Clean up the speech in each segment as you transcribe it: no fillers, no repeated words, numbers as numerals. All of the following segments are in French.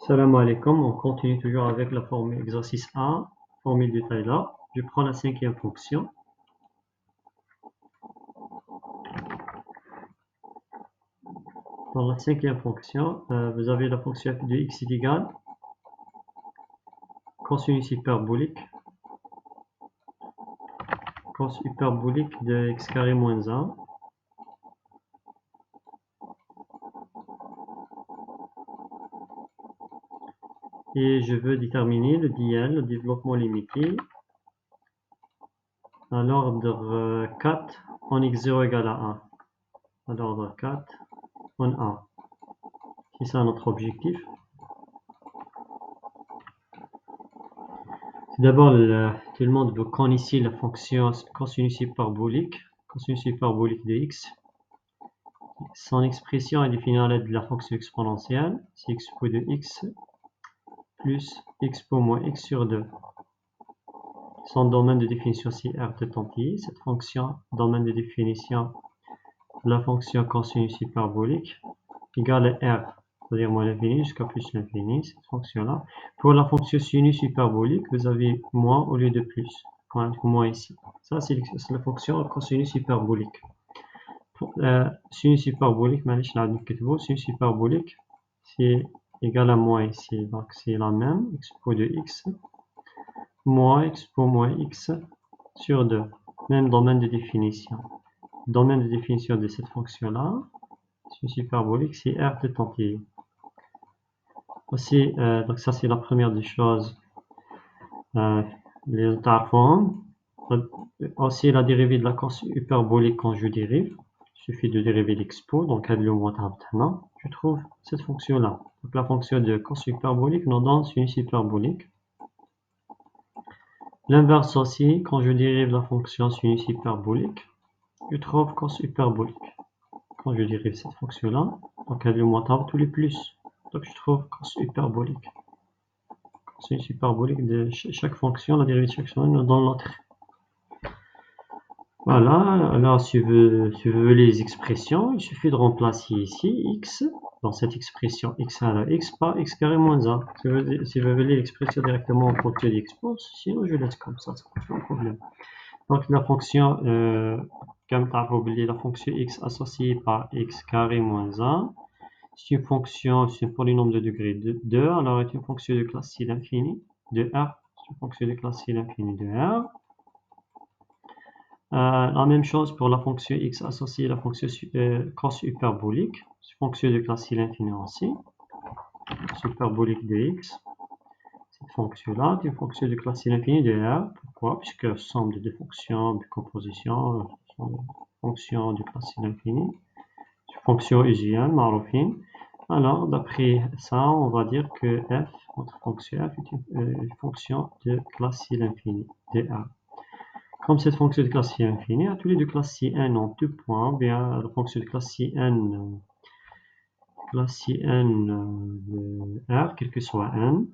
Salam alaikum, on continue toujours avec la formule exercice 1, formule de Taylor. Je prends la cinquième fonction. Dans la cinquième fonction, vous avez la fonction f de x est égale cosinus hyperbolique de x carré moins 1 et je veux déterminer le DL, le développement limité, à l'ordre 4 en x0 égale à 1. À l'ordre 4 en 1. C'est ça notre objectif. D'abord, tout le monde veut connaître ici la fonction cosinus hyperbolique de x. Son expression est définie à l'aide de la fonction exponentielle, c'est expo de x plus expo moins x sur 2. Son domaine de définition, c'est r de temps t. Cette fonction, domaine de définition de la fonction cosinus hyperbolique, égale à r, c'est-à-dire moins l'infini jusqu'à plus l'infini, cette fonction-là. Pour la fonction sinus hyperbolique, vous avez moins au lieu de plus, quand moins ici. Ça, c'est la fonction cosinus hyperbolique. Sinus hyperbolique, sinus hyperbolique, c'est égal à moins ici, donc c'est la même, expo de x, moins expo moins x sur 2, même domaine de définition. Domaine de définition de cette fonction-là, sinus hyperbolique, c'est r de temps t. Aussi, donc ça c'est la première des choses, les تعرفون. Aussi la dérivée de la cosinus hyperbolique quand je dérive. Il suffit de dériver l'expo, donc je trouve cette fonction-là. Donc la fonction de cosinus hyperbolique nous donne sinus hyperbolique. L'inverse aussi, quand je dérive la fonction sinus hyperbolique, je trouve cos hyperbolique. Quand je dérive cette fonction-là, donc tous les plus. Donc je trouve cos hyperbolique. Cosinus hyperbolique de chaque fonction, la dérivée de chaque fonction nous donne l'autre. Voilà, alors si vous voulez les expressions, il suffit de remplacer ici x, dans cette expression x à la x par x carré moins 1. Si vous voulez l'expression directement en fonction d'expose, sinon je laisse comme ça pose pas de problème. Donc la fonction, comme tu as oublié, la fonction x associée par x carré moins 1, c'est une fonction, c'est un polynôme de degré 2, alors c'est une fonction de classe C l'infini de R, c'est une fonction de classe C l'infini de R. La même chose pour la fonction x associée à la fonction cos hyperbolique, c'est une fonction de classe I l'infini aussi, hyperbolique de x. Cette fonction-là est une fonction de classe I l'infini de R. Pourquoi? Puisque somme de deux fonctions de composition sont fonctions de classe I l'infini. C'est une fonction usuelle, maroufine. Alors, d'après ça, on va dire que f, notre fonction f, est une fonction de classe I l'infini de R. Comme cette fonction de classe I infinie, à tous les deux classes Cn ont 2 points, bien la fonction de classe Cn de R, quel que soit n.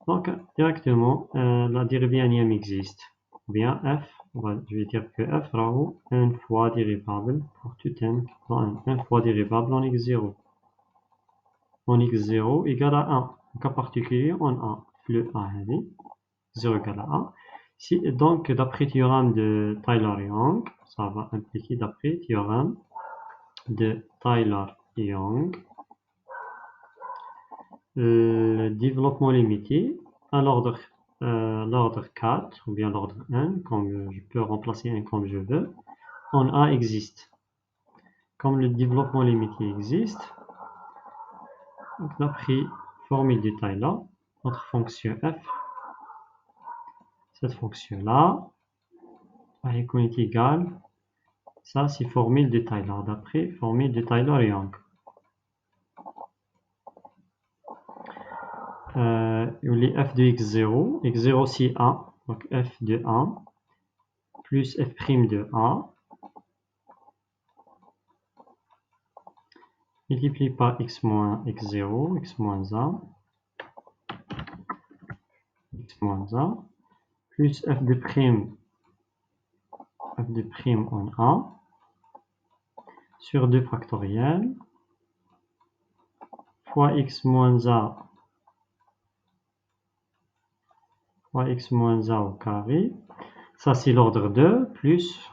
Donc, directement, la dérivée énième existe. Bien, f, je vais dire que f raoult n fois dérivable pour tout n dans n fois dérivable en x0. En x0 égale à 1. En cas particulier, en 1. Le a, 0 égale à 1. Donc, d'après le théorème de Taylor-Young, ça va impliquer d'après le théorème de Taylor-Young, le développement limité à l'ordre 4 ou bien l'ordre 1, comme je peux remplacer 1 comme je veux, en A existe. Comme le développement limité existe, d'après la formule de Taylor, notre fonction f, cette fonction-là, est égale. Ça, c'est formule de Taylor, d'après formule de Taylor-Young. Les f de x0, x0 c'est 1, donc f de 1, plus f' de a, multiplié par x moins x0, x moins 1, x moins 1, plus f de prime en a, sur 2 factoriel, fois x moins a fois x moins a au carré. Ça, c'est l'ordre 2 plus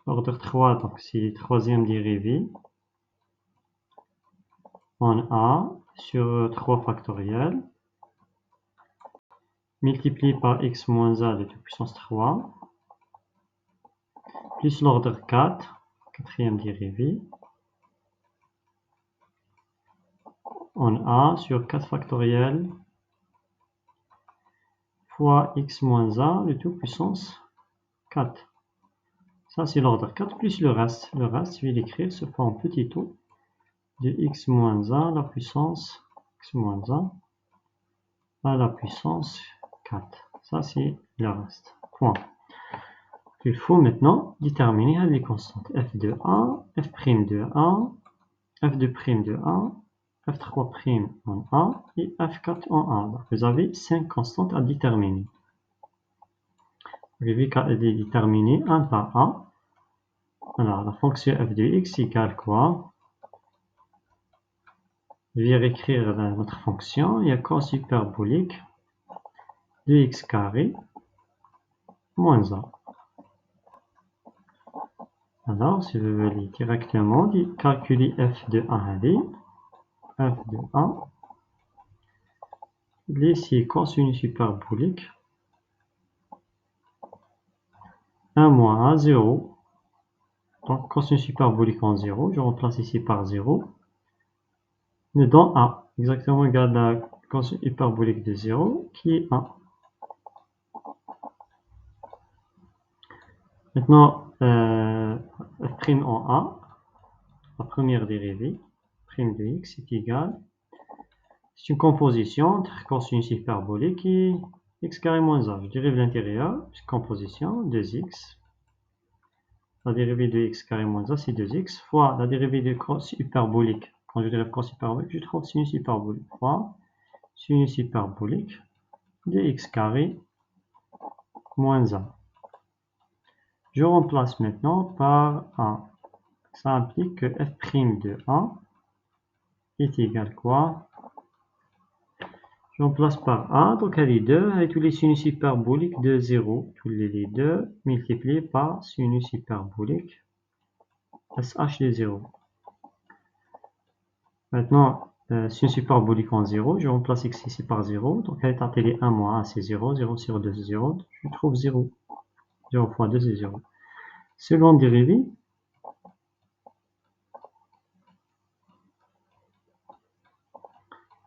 l'ordre 3, donc c'est troisième dérivée en a sur 3 factoriel multiplié par x moins a de puissance 3 plus l'ordre 4, quatrième dérivée en a sur 4 factoriel fois x moins a de toute puissance 4. Ça, c'est l'ordre 4 plus le reste. Le reste, je vais l'écrire sous forme petit o de x moins a la puissance x moins a à la puissance 4. Ça, c'est le reste. Point. Il faut maintenant déterminer les constantes f de a, f' de a, f de prime de a, f3' en a et f4 en a. Donc, vous avez 5 constantes à déterminer. Je vais les déterminer un par un. Alors, la fonction f de x égale quoi? Je vais réécrire notre fonction. Il y a cos hyperbolique de x carré moins a. Alors, si vous voulez directement calculer f de a, f de a, ici cosinus hyperbolique 1 moins a, 0. Donc, cosinus hyperbolique en 0, je remplace ici par 0. Dans a, exactement égal à cosinus hyperbolique de 0, qui est 1. Maintenant, f' en a, la première dérivée, prime de x est égale. C'est une composition entre cosinus hyperbolique et x carré moins a. Je dérive l'intérieur, c'est composition, 2x. La dérivée de x carré moins a, c'est 2x, fois la dérivée de cos hyperbolique. Quand je dérive cos hyperbolique, je trouve sinus hyperbolique, fois sinus hyperbolique de x carré moins a. Je remplace maintenant par a. Ça implique que f' de a est égal quoi? Je remplace par a, donc elle est 2, et tous les sinus hyperboliques de 0, tous les 2 multipliés par sinus hyperbolique SH de 0. Maintenant, sinus hyperbolique en 0, je remplace x ici par 0, donc elle est appelée 1 moins a, c'est 0, 0 sur 2 c'est 0, je trouve 0. 0 fois 2 c'est 0. Seconde dérivée,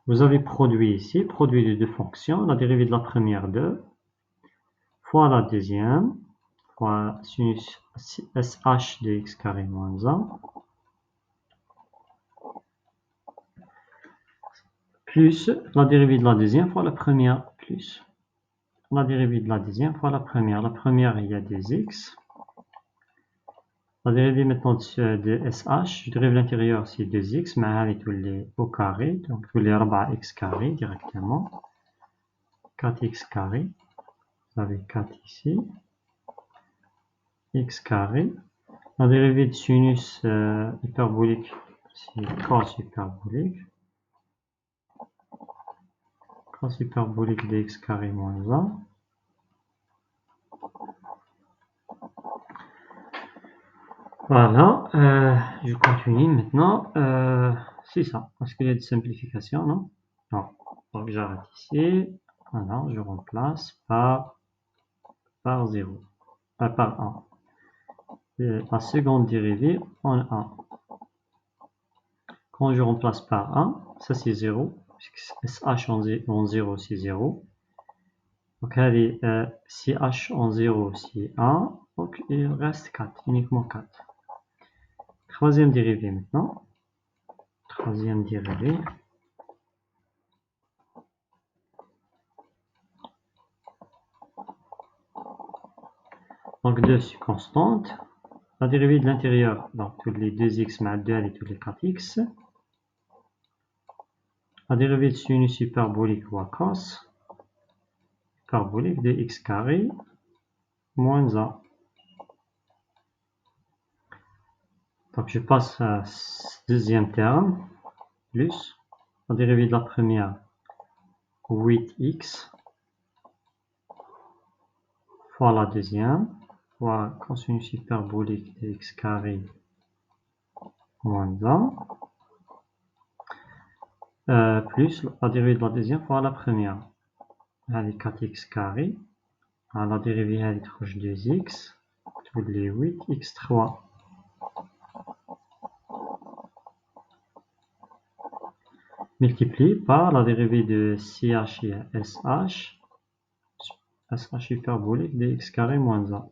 vous avez produit ici, produit de deux fonctions, la dérivée de la première 2, fois la deuxième, fois sinus SH de x carré moins 1, plus la dérivée de la deuxième fois la première, plus la dérivée de la deuxième fois la première. La première, il y a 2x. La dérivée maintenant de SH, je dérive l'intérieur, c'est 2x, mais elle est tous les au carré, donc tous les 4x carré directement. 4x carré, vous avez 4 ici, x carré. La dérivée de sinus hyperbolique, c'est cos hyperbolique. Cos hyperbolique de x carré moins 1. Voilà, je continue maintenant. C'est ça. Est-ce qu'il y a des simplifications, non? Non. Donc j'arrête ici. Voilà, je remplace par 0. Par 1. La seconde dérivée en 1. Quand je remplace par 1, ça c'est 0. SH en 0, c'est 0. Donc allez, si H en 0, c'est 1. Donc il reste 4, uniquement 4. Troisième dérivée maintenant. Troisième dérivée. Donc 2 c'est constante. La dérivée de l'intérieur, donc tous les 2x moins 2 et tous les 4x. La dérivée de sinus hyperbolique ou cos hyperbolique de x carré moins a. Donc je passe à ce deuxième terme, plus la dérivée de la première, 8x, fois la deuxième, fois cosinus hyperbolique de x carré moins 1, plus la dérivée de la deuxième fois la première. Allez, 4x carré. La dérivée elle est 2x, tous les 8x3. Multiplié par la dérivée de CH et SH, SH hyperbolique de x carré moins 1.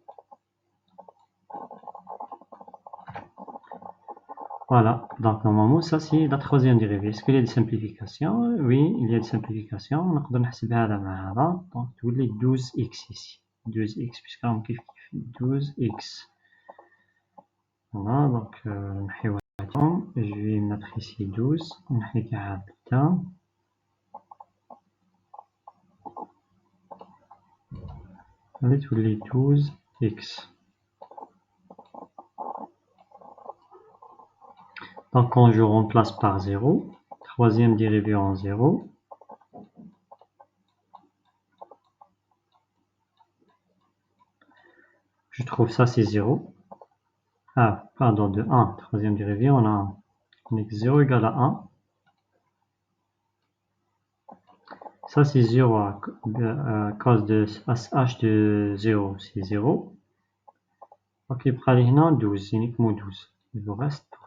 Voilà, donc normalement ça c'est la troisième dérivée. Est-ce qu'il y a des simplifications? Oui, il y a des simplifications. On peut نحسبها هذا مع هذا. Donc تولي 12x ici. 12x puisque راهم كيف 12x. Voilà, donc نحيو هادهم. Je vais mettre ici 12. نحي كاع هاد. Allez, تولي 12x. Donc quand je remplace par 0, troisième dérivée en 0, je trouve ça c'est 0. Ah, pardon, de 1, troisième dérivée, on a 1. Donc 0 égale à 1. Ça c'est 0 à cause de h de 0, c'est 0. Donc il prend maintenant 12, uniquement 12. Il vous reste 12.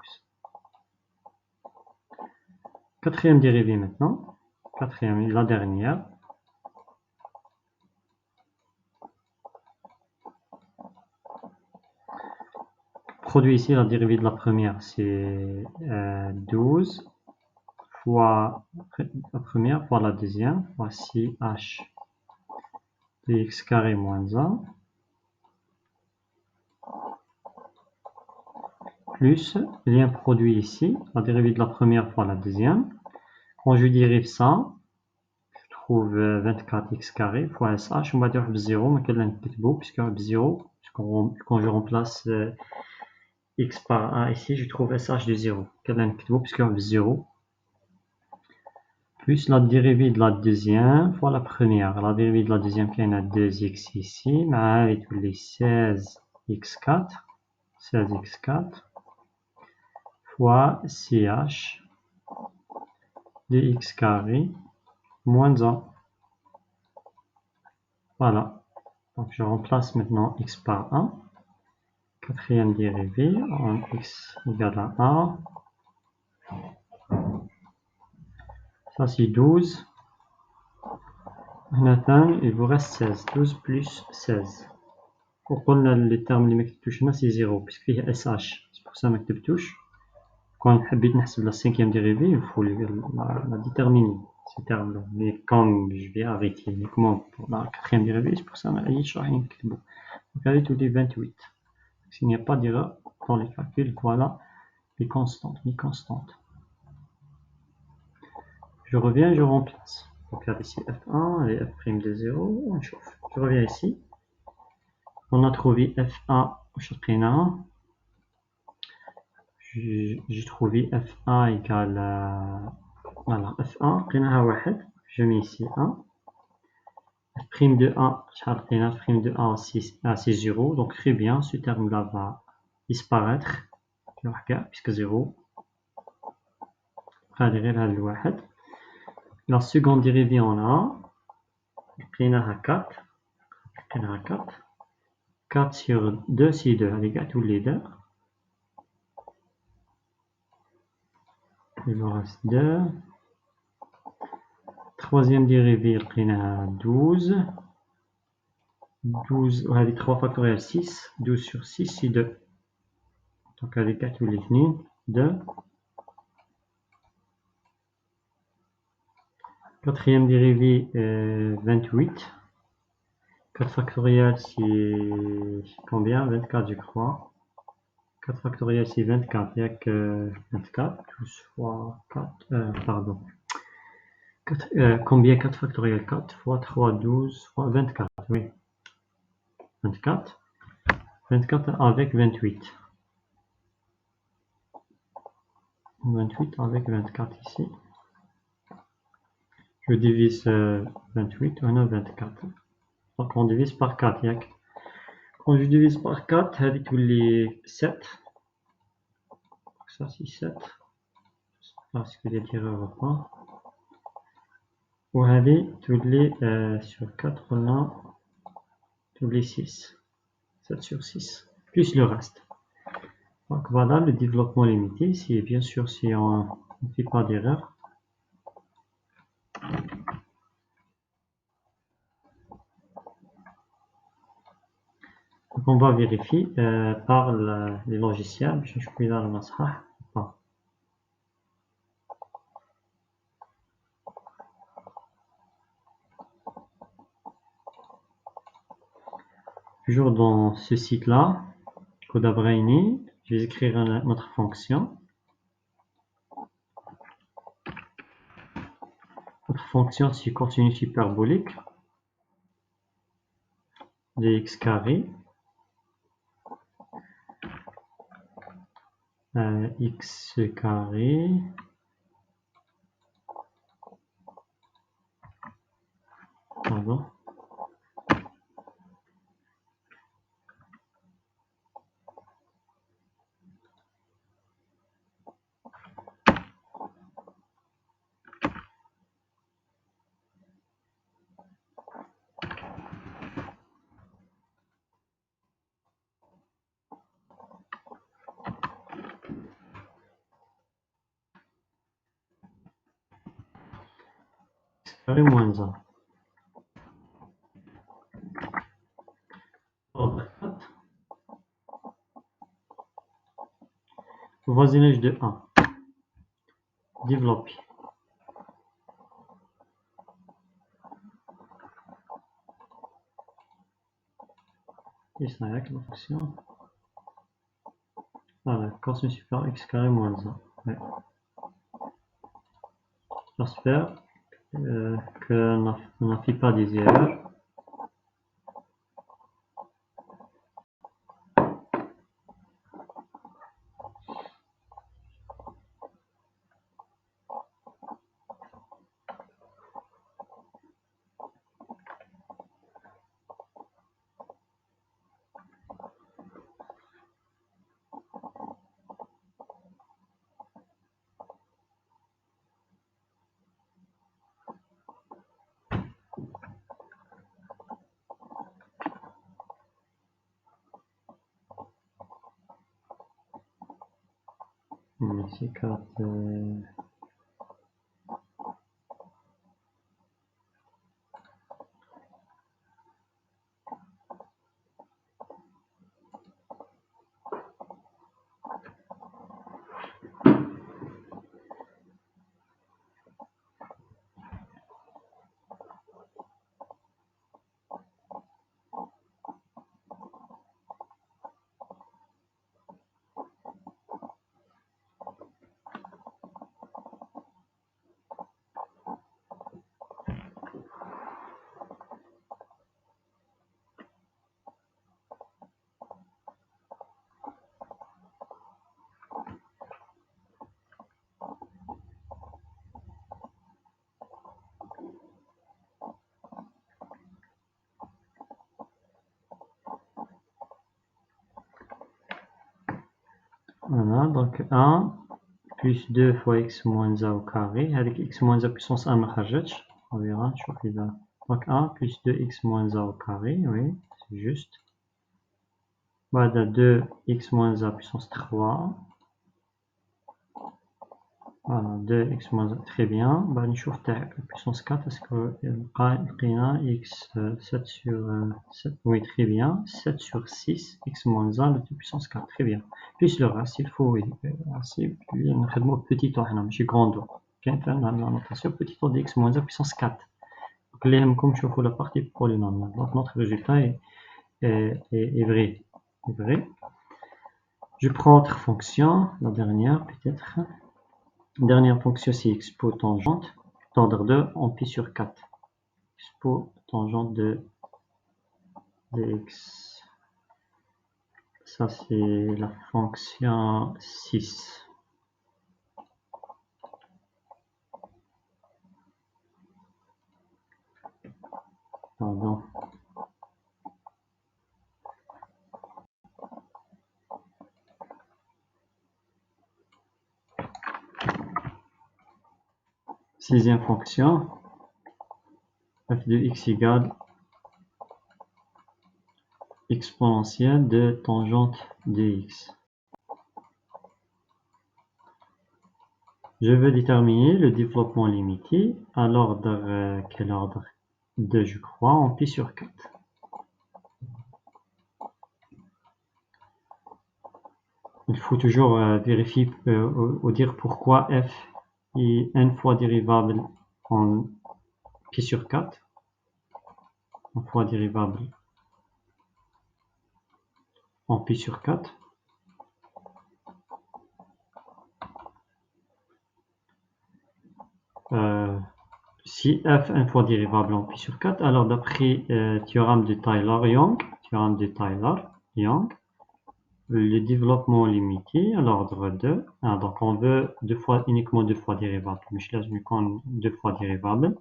Quatrième dérivée maintenant. Quatrième, la dernière. Produit ici la dérivée de la première, c'est 12 fois la première fois la deuxième, fois 6h de x carré moins 1, plus lien produit ici, la dérivée de la première fois la deuxième. Quand je dérive ça, je trouve 24x carré fois sh, on va dire 0, mais quel est puisque 0, quand je remplace x par 1 ici, je trouve sh de 0. Quel est puisque 0. Plus la dérivée de la deuxième fois la première. La dérivée de la deuxième qui est à 2x ici, mais avec tous les 16x4 fois ch de x carré moins 1. Voilà. Donc je remplace maintenant x par 1. Quatrième dérivée en x égale à 1. Ça c'est 12. Maintenant, il vous reste 16. 12 plus 16. وقلنا les termes اللي ما كتبتوش هنا c'est 0 puisque فيه SH. C'est pour ça ما كتبتوش. Quand حبيت نحسب la cinquième dérivée, il faut la déterminer, ce terme-là. Mais comme je vais arrêter uniquement pour la quatrième dérivée, c'est pour ça que je vais نكتبو. Donc allez, tous les 28. S'il n'y a pas d'erreur dans les calculs, voilà les constantes, les constantes. Je reviens, je remplace. Donc là, ici f1 et f' de 0, on chauffe. Je reviens ici. On a trouvé f1 au chapitre 1. J'ai trouvé f1 égale à... Voilà, f1, je mets ici 1. F' de 1, f' de 1 c'est 0. Donc très bien, ce terme-là va disparaître. Puisque 0. La seconde dérivée on a 4. 4 sur 2 c'est 2. Avec tous les deux. Il nous reste 2. Troisième dérivée, on a 12. 12, avec 3 factoriel 6. 12 sur 6 c'est 2. Donc avec 4 tous les 2. Quatrième dérivée, 28. 4 factoriel c'est combien? 24 je crois. 4 factoriel c'est 24. Il n'y a que 24. 12 fois 4. Pardon. Combien 4 factoriel? 4 fois 3, 12 fois 24. Oui. 24. 24 avec 28. 28 avec 24 ici. Je divise 28, on a 24. Donc on divise par 4. Quand je divise par 4, هذه تولي 7. Ça c'est 7. Parce que les tireurs ou pas. وهذه تولي sur 4 on a تولي 6. 7 sur 6. Plus le reste. Donc voilà le développement limité. Si bien sûr si on ne fait pas d'erreur. Donc on va vérifier par les logiciels. Je suis dans le masrah. Toujours dans ce site-là, Code Brainy, je vais écrire notre fonction. Notre fonction, c'est cosinus hyperbolique de x carré. X carré. Pardon. Carré moins 1. Ordre 4. Voisinage de 1. Développer. Et ça avec la fonction. Voilà, cosinus supérieur x carré moins 1. Ouais. J'espère qu'on n'a fait pas des erreurs. C'est 4. Voilà, donc 1 plus 2 fois x moins a au carré, avec x moins a puissance 1 مخرجتش, on verra, donc 1 plus 2x moins a au carré, oui, c'est juste. Voilà, 2x moins a puissance 3. Voilà, 2x moins a, très bien. Bah, نشوف تاع puissance 4, parce que لقينا x 7 sur 7, oui, très bien, 7 sur 6, x moins a, de puissance 4, très bien. Plus le reste, il faut, oui, c'est نخدمو petit o حنا ماشي grand o. كاين la notation petit o de x moins a puissance 4. Donc اللي يهمكم تشوفوا la partie polynomiale. Donc notre résultat est vrai. Est vrai. Je prends autre fonction, la dernière peut-être. Dernière fonction, c'est expo tangente. Tendre 2 en pi sur 4. Expo tangente de x. Ça, c'est la fonction 6. Pardon. Sixième fonction, f de x égale exponentielle de tangente de x. Je veux déterminer le développement limité à l'ordre, quel ordre? 2, je crois, en pi sur 4. Il faut toujours vérifier ou dire pourquoi f est n fois dérivable en pi sur 4. Une fois dérivable en pi sur 4. Si f une fois dérivable en pi sur 4, alors d'après théorème de Taylor-Young, le développement limité à l'ordre 2, donc on veut uniquement deux fois dérivable, مش لازم يكون deux fois dérivable,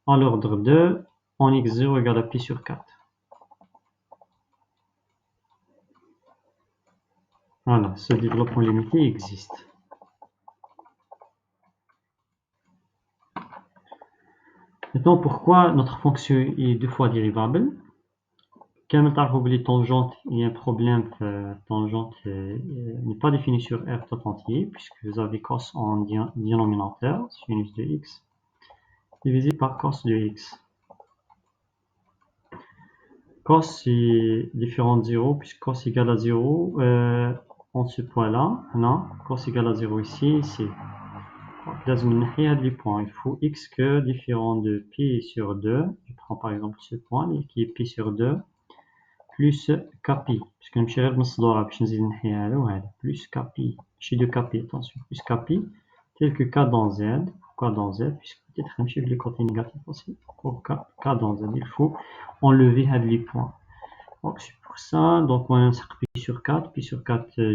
à l'ordre 2 en x0 égale à pi sur 4. Voilà, ce développement limité existe. Maintenant, pourquoi notre fonction est deux fois dérivable? Comme تعرفوا بلي tangente, il y a un problème, tangente n'est pas définie sur R tout entier, puisque vous avez cos en dénominateur, sinus de x, divisé par cos de x. Cos est différent de 0, puisque cos égale à 0, en ce point-là, non, cos égale à 0 ici, les points. Il faut x que différent de pi sur 2, je prends par exemple ce point, qui est pi sur 2, plus كابي parce نمشي غير بنص باش نزيد نحي هذا وهذا plus كابي ماشي دو كابي attention plus كابي tel que k dans z pourquoi dans z puisque peut-être نمشي les côtés négatifs aussi pour k dans z il faut enlever هاد les points donc c'est pour ça donc on inscrit pi sur 4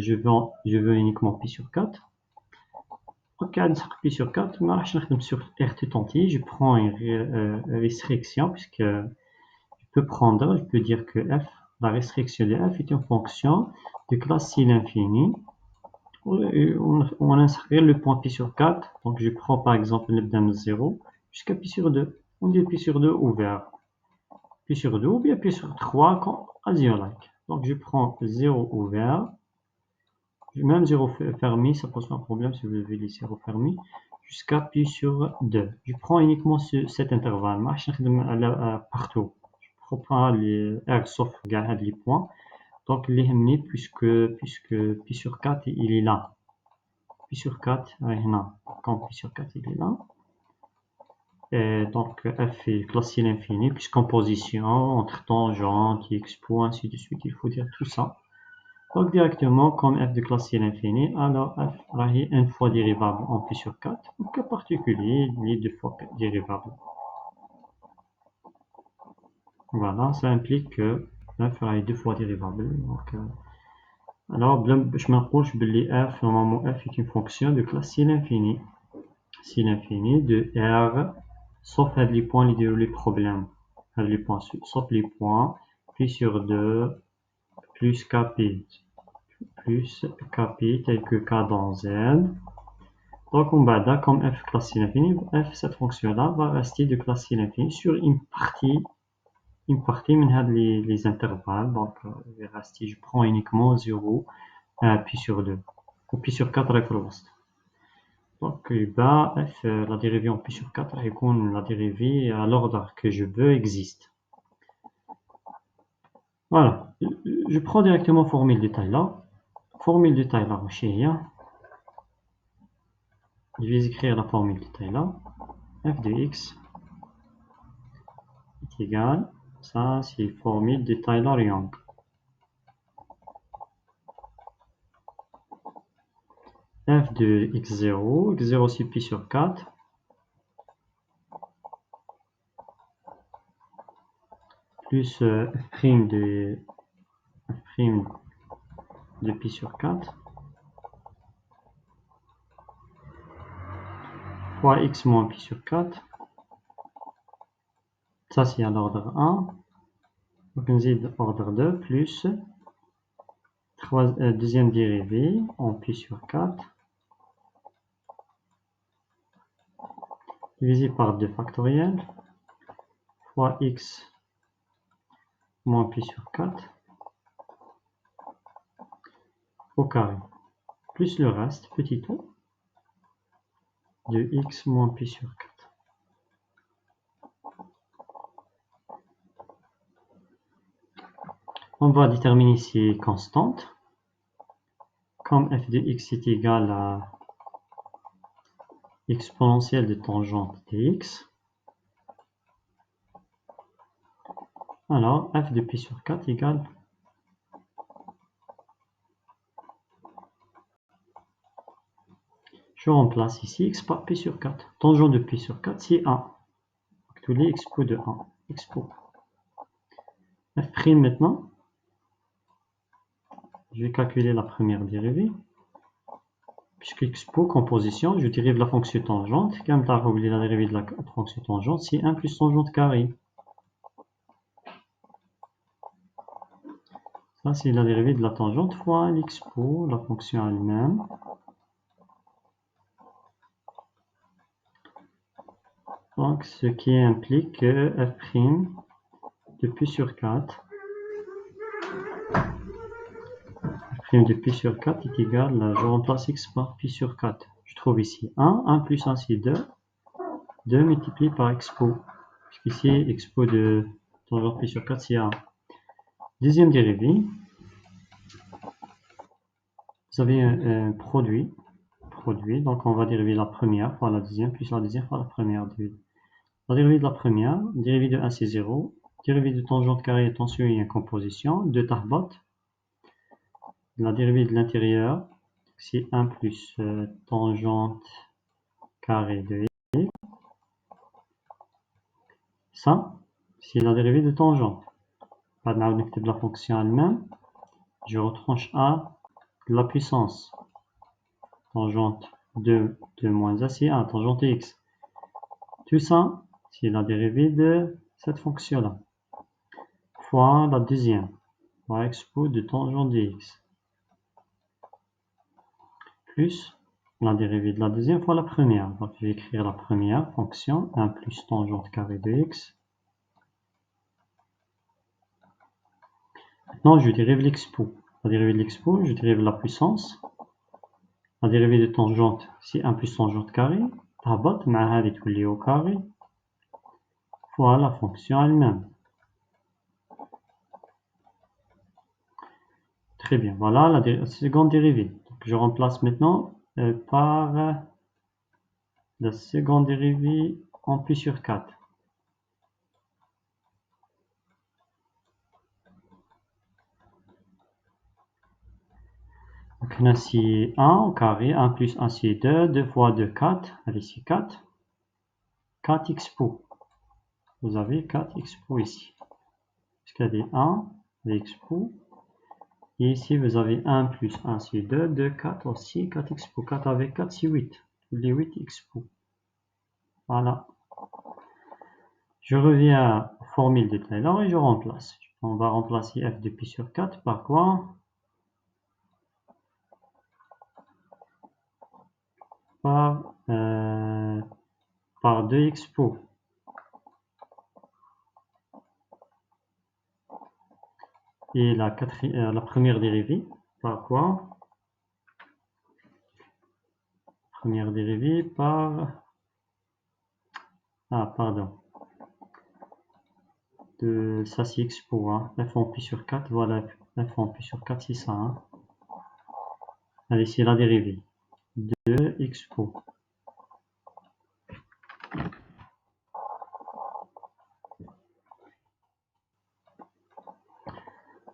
je veux uniquement pi sur 4 ok inscrit pi sur 4 ما راحش نخدم sur r tout entier je prends une restriction puisque je peux dire que f, la restriction de f est une fonction de classe si l'infini. On inscrit le point pi sur 4. Donc je prends par exemple le de 0 jusqu'à pi sur 2. On dit pi sur 2 ouvert. Pi sur 2 ou bien pi sur 3 as you like. Donc je prends 0 ouvert. Même 0 fermé, ça pose pas de problème si vous avez les 0 fermés. Jusqu'à pi sur 2. Je prends uniquement cet intervalle. Partout. Pas les R sauf les points. Donc les MNI puisque pi sur 4 il est là. Pi sur 4, quand pi sur 4 il est là. Et donc f est classé l'infini puisqu'en position, entre tangente, expo, ainsi de suite, il faut dire tout ça. Donc directement, comme f de classe l'infini, alors f est une fois dérivable en pi sur 4. Donc cas particulier, il est deux fois dérivable. Voilà, ça implique que f est deux fois dérivable. Donc, alors, je m'approche de f, normalement f est une fonction de classe si l'infini de R, sauf les points, les problèmes. Les points, sauf les points, pi sur 2, plus kp, tel que k dans z. Donc, on va comme f classe si l'infini, f, cette fonction-là, va rester de classe si l'infini sur une partie les intervalles. Donc, je prends uniquement 0, pi sur 2, ou pi sur 4 avec le reste. Donc, f, la dérivée en pi sur 4, la dérivée à l'ordre que je veux existe. Voilà. Je prends directement formule de Taylor. Formule de Taylor, je vais écrire la formule de Taylor. F de x est égal, ça c'est formule de Taylor-Young. F de x0 c'est pi sur 4, plus f' de pi sur 4, fois x moins pi sur 4, Ça, c'est à l'ordre 1. Donc, on dit ordre 2 plus deuxième dérivée en pi sur 4 divisé par 2 factoriel fois x moins pi sur 4 au carré, plus le reste, petit o, de x moins pi sur 4. On va déterminer ici constante. Comme f de x est égal à exponentielle de tangente dx, alors f de pi sur 4 égale je remplace ici x par pi sur 4. Tangente de pi sur 4, c'est 1. Donc, tous les expos de 1. Expo. F' maintenant, je vais calculer la première dérivée. Puisque expo, composition, je dérive la fonction tangente. Comme tu as oublié la dérivée de la fonction tangente, c'est 1 plus tangente carré. Ça, c'est la dérivée de la tangente fois l'expo, la fonction elle-même. Donc, ce qui implique que f' de pi sur 4, f' de pi sur 4 est égal, je remplace x par pi sur 4. Je trouve ici 1, 1 plus 1 c'est 2, 2 multiplié par expo, puisqu'ici expo de tangente pi sur 4 c'est 1. Deuxième dérivée, vous avez un produit, donc on va dériver la première fois la deuxième, plus la deuxième fois la première. La dérivée de la première, dérivée de 1 c'est 0, dérivée de tangente carrée, attention il y a une composition, 2 tarbot. La dérivée de l'intérieur, c'est 1 plus tangente carrée de x. Ça, c'est la dérivée de tangente. بعد نعاود نكتب la fonction elle-même. Je retranche a de la puissance. Tangente 2 moins a, c'est 1, tangente x. Tout ça, c'est la dérivée de cette fonction-là. Fois la deuxième, fois expo de tangente de x. Plus la dérivée de la deuxième fois la première. Donc, je vais écrire la première fonction, 1 plus tangente carrée de x. Maintenant, je dérive l'expo. La dérivée de l'expo, je dérive la puissance. La dérivée de tangente, c'est 1 plus tangente carrée. تهبط مع هذه تولي au carré. Fois la fonction elle-même. Très bien, voilà la seconde dérivée. Donc, je remplace maintenant par la seconde dérivée en pi sur 4. Donc, on a ici 1 au carré, 1 plus 1 c'est 2, 2 fois 2, 4. Allez, ici 4. 4 expo. Vous avez 4 expo ici. Parce qu'il y a des 1, des expo. Et ici, vous avez 1 plus 1 c'est 2, 2, 4 aussi, 4 expo. 4 avec 4 c'est 8. Tous les 8 expo. Voilà. Je reviens aux formules de Taylor et je remplace. On va remplacer f de pi sur 4 par quoi? Par 2 expo. Et la première dérivée, par quoi? Première dérivée par... Ah, pardon. Ça, c'est expo. Hein. F en pi sur 4, voilà. F en pi sur 4, c'est ça. Hein. Allez, c'est la dérivée. 2 expo.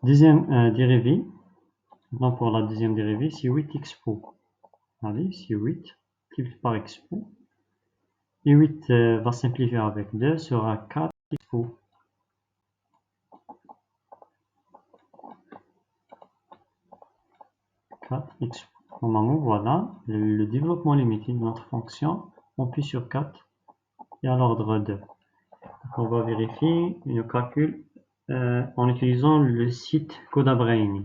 Deuxième dérivée. Maintenant, pour la deuxième dérivée, c'est 8 expo. Allez, c'est 8 multiplié par expo. Et 8 va simplifier avec 2, sera 4 expo. 4 expo. Normalement, voilà le développement limité de notre fonction en pi sur 4 et à l'ordre 2. On va vérifier le calcul en utilisant le site Codabrain.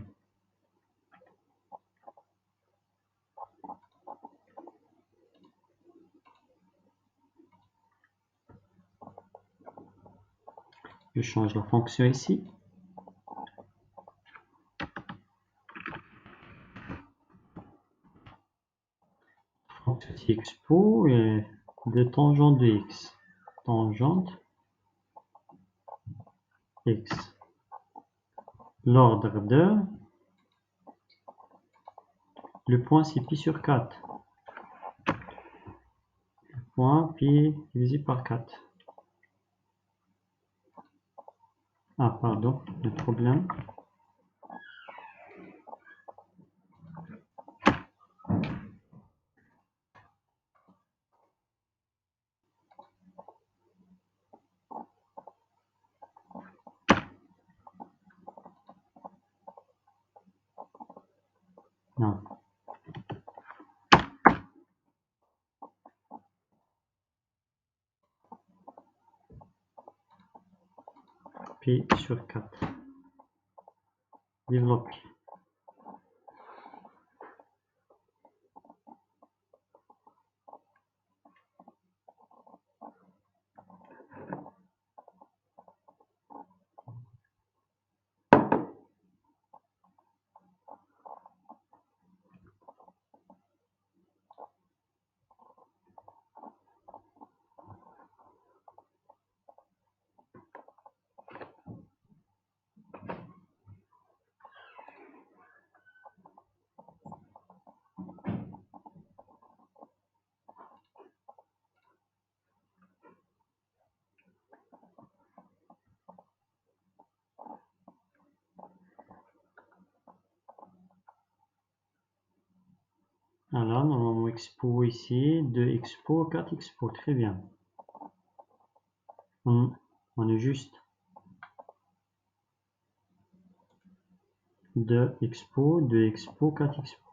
Je change la fonction ici. Fonction expo et de tangente de x. Tangente x. L'ordre de le point c'est pi sur 4. Le point pi divisé par 4. Ah pardon, le problème. Non. Pi sur 4. Développer. Alors, normalement, expo ici, 2 expo, 4 expo, très bien. On est juste 2 expo, 2 expo, 4 expo.